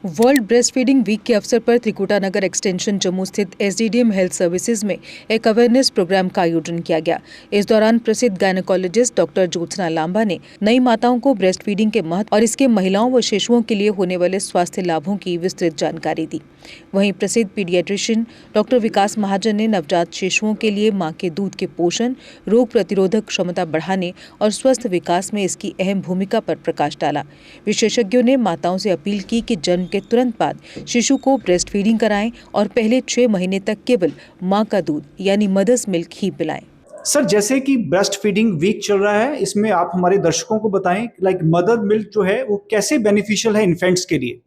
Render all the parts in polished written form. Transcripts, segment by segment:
World breast feeding week के अवसर पर त्रिकुटा नगर एक्सटेंशन जम्मू स्थित एसडीडीएम हेल्थ सर्विसेज में एक अवेयरनेस प्रोग्राम का आयोजन किया गया। इस दौरान प्रसिद्ध गायनेकोलॉजिस्ट डॉक्टर ज्योत्सना लांबा ने नई माताओं को ब्रेस्ट फीडिंग के महत्व और इसके महिलाओं व शिशुओं के लिए होने वाले स्वास्थ्य लाभों की विस्तृत जानकारी दी। वहीं प्रसिद्ध पीडियाट्रिशियन डॉक्टर विकास महाजन ने नवजात शिशुओं के लिए मां के दूध के पोषण, रोग प्रतिरोधक क्षमता बढ़ाने और स्वस्थ विकास में इसकी अहम भूमिका पर प्रकाश डाला। विशेषज्ञों ने माताओं से अपील की कि जन्म के तुरंत बाद शिशु को ब्रेस्ट फीडिंग कराएं और पहले 6 महीने तक केवल मां का दूध यानी मदर्स मिल्क ही पिलाएं। सर, जैसे कि ब्रेस्ट फीडिंग वीक चल रहा है, इसमें आप हमारे दर्शकों को बताएं मदर मिल्क जो है वो कैसे बेनिफिशियल है इन्फेंट्स के लिए।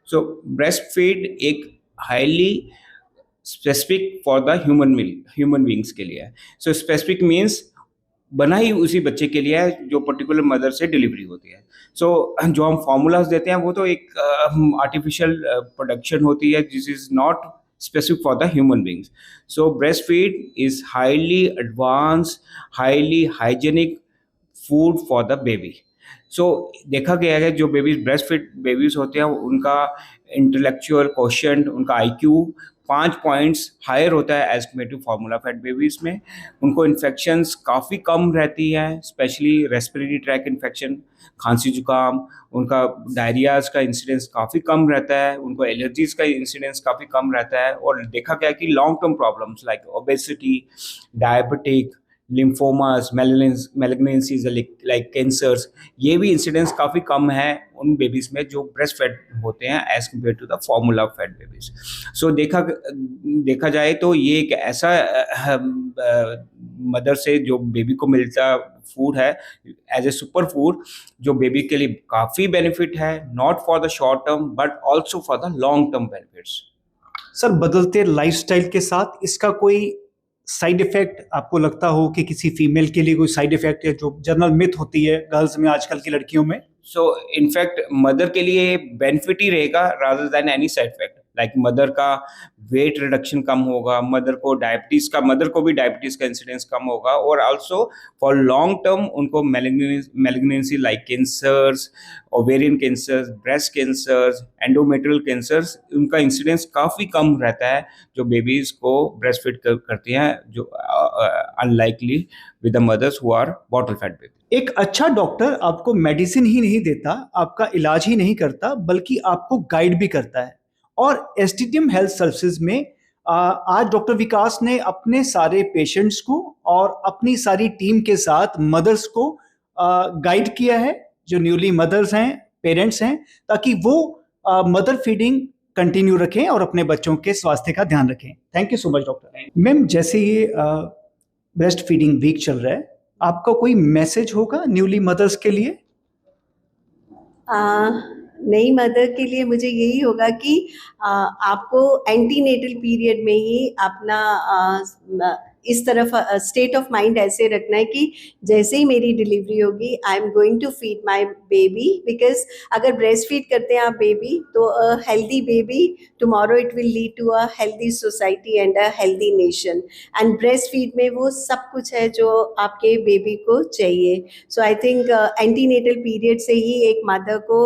सो ब्रेस्ट फीड एक highly specific for the human beings के लिए है। सो स्पेसिफिक मीन्स बना ही उसी बच्चे के लिए है जो पर्टिकुलर मदर से डिलीवरी होती है। सो जो हम फार्मूलाज देते हैं वो तो एक आर्टिफिशियल प्रोडक्शन होती है, this is not specific for the human beings. So breastfeed is highly advanced, highly hygienic food for the baby. So देखा गया है जो बेबीज ब्रेस्ट फीड बेबीज होते हैं उनका इंटेलेक्चुअल क्वोशिएंट, उनका IQ 5 पॉइंट्स हायर होता है as compare to formula fed babies में। उनको इन्फेक्शंस काफ़ी कम रहती हैं, स्पेशली रेस्पिरेटरी ट्रैक इन्फेक्शन, खांसी जुकाम, उनका डायरियाज का इंसिडेंस काफ़ी कम रहता है, उनको एलर्जीज का इंसिडेंस काफ़ी कम रहता है। और देखा गया कि long term problems like obesity, diabetic, lymphomas, malignancies like cancers, ये भी इंसिडेंस काफ़ी कम है उन बेबीज़ में जो ब्रेस्ट फेड होते हैं as compare to the formula fed babies. So देखा जाए तो ये एक ऐसा मदर से जो बेबी को मिलता फूड है एज ए सुपर फूड जो बेबी के लिए काफ़ी बेनिफिट है, not for the short term but also for the long term benefits. Sir, बदलते लाइफस्टाइल के साथ इसका कोई साइड इफेक्ट आपको लगता हो कि किसी फीमेल के लिए कोई साइड इफेक्ट है जो जनरल मिथ होती है गर्ल्स में, आजकल की लड़कियों में? सो इनफैक्ट मदर के लिए बेनिफिट ही रहेगा rather than any side effect. Like mother का वेट रिडक्शन कम होगा, मदर को भी डायबिटीज का इंसिडेंस कम होगा, और आल्सो फॉर लॉन्ग टर्म उनको malignancy like cancers, ovarian cancers, breast cancers, endometrial cancers, उनका इंसिडेंस काफ़ी कम रहता है जो बेबीज को ब्रेस्ट फीड करती हैं, जो unlikely with the mothers who are bottle fed baby. एक अच्छा डॉक्टर आपको मेडिसिन ही नहीं देता, आपका इलाज ही नहीं करता, बल्कि आपको गाइड भी करता है। और एसडीडीएम हेल्थ सर्विसेज में आज डॉक्टर विकास ने अपने सारे पेशेंट्स को और अपनी सारी टीम के साथ मदर्स को गाइड किया है, जो न्यूली मदर्स हैं, पेरेंट्स हैं, ताकि वो मदर फीडिंग कंटिन्यू रखें और अपने बच्चों के स्वास्थ्य का ध्यान रखें। Thank you so much doctor. Ma'am, जैसे ये ब्रेस्ट फीडिंग वीक चल रहा है, आपका कोई मैसेज होगा न्यूली मदर्स के लिए? नई मदर के लिए मुझे यही होगा कि आपको एंटीनेटल पीरियड में ही अपना इस तरफ स्टेट ऑफ माइंड ऐसे रखना है कि जैसे ही मेरी डिलीवरी होगी I am going to feed my baby, because अगर ब्रेस्ट फीड करते हैं आप बेबी तो healthy baby tomorrow it will lead to a healthy society and a healthy nation. And breast feed में वो सब कुछ है जो आपके बेबी को चाहिए। सो आई थिंक एंटीनेटल पीरियड से ही एक मदर को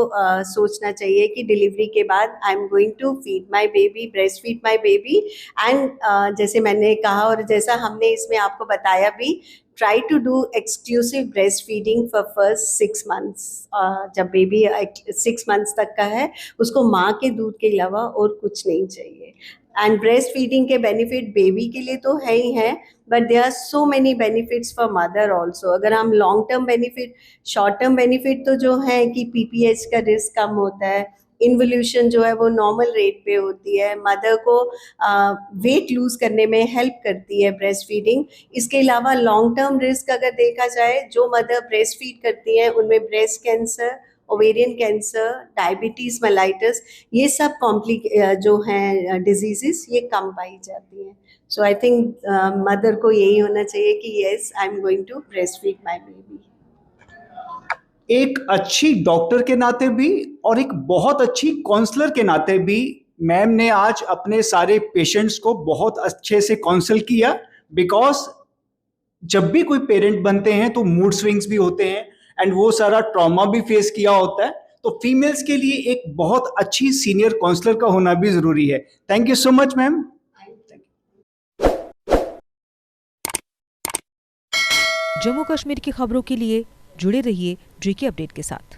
सोचना चाहिए कि डिलीवरी के बाद I am going to feed my baby, breast feed my baby. And जैसे मैंने कहा और जैसा हमने इसमें आपको बताया भी, try to do exclusive breast feeding for first 6 months. जब बेबी 6 मंथ्स तक का है उसको माँ के दूध के अलावा और कुछ नहीं चाहिए। एंड ब्रेस्ट फीडिंग के बेनिफिट बेबी के लिए तो है ही है, but there are so many benefits for mother also. अगर हम long term benefit, short term benefit तो जो है कि PPH का रिस्क कम होता है, इन्वोल्यूशन जो है वो नॉर्मल रेट पे होती है, मदर को वेट लूज करने में हेल्प करती है ब्रेस्ट फीडिंग। इसके अलावा लॉन्ग टर्म रिस्क अगर देखा जाए, जो मदर ब्रेस्ट फीड करती हैं उनमें breast cancer, ovarian cancer, diabetes mellitus, ये सब जो हैं डिजीजेस ये कम पाई जाती हैं। सो आई थिंक मदर को यही होना चाहिए कि yes I am going to breast feed my baby. एक अच्छी डॉक्टर के नाते भी और एक बहुत अच्छी काउंसलर के नाते भी मैम ने आज अपने सारे पेशेंट्स को बहुत अच्छे से काउंसल किया, बिकॉज जब भी कोई पेरेंट बनते हैं तो मूड स्विंग्स भी होते हैं एंड वो सारा ट्रॉमा भी फेस किया होता है। तो फीमेल्स के लिए एक बहुत अच्छी सीनियर काउंसलर का होना भी जरूरी है। Thank you so much ma'am. Jammu Kashmir की खबरों के लिए जुड़े रहिए JK अपडेट के साथ।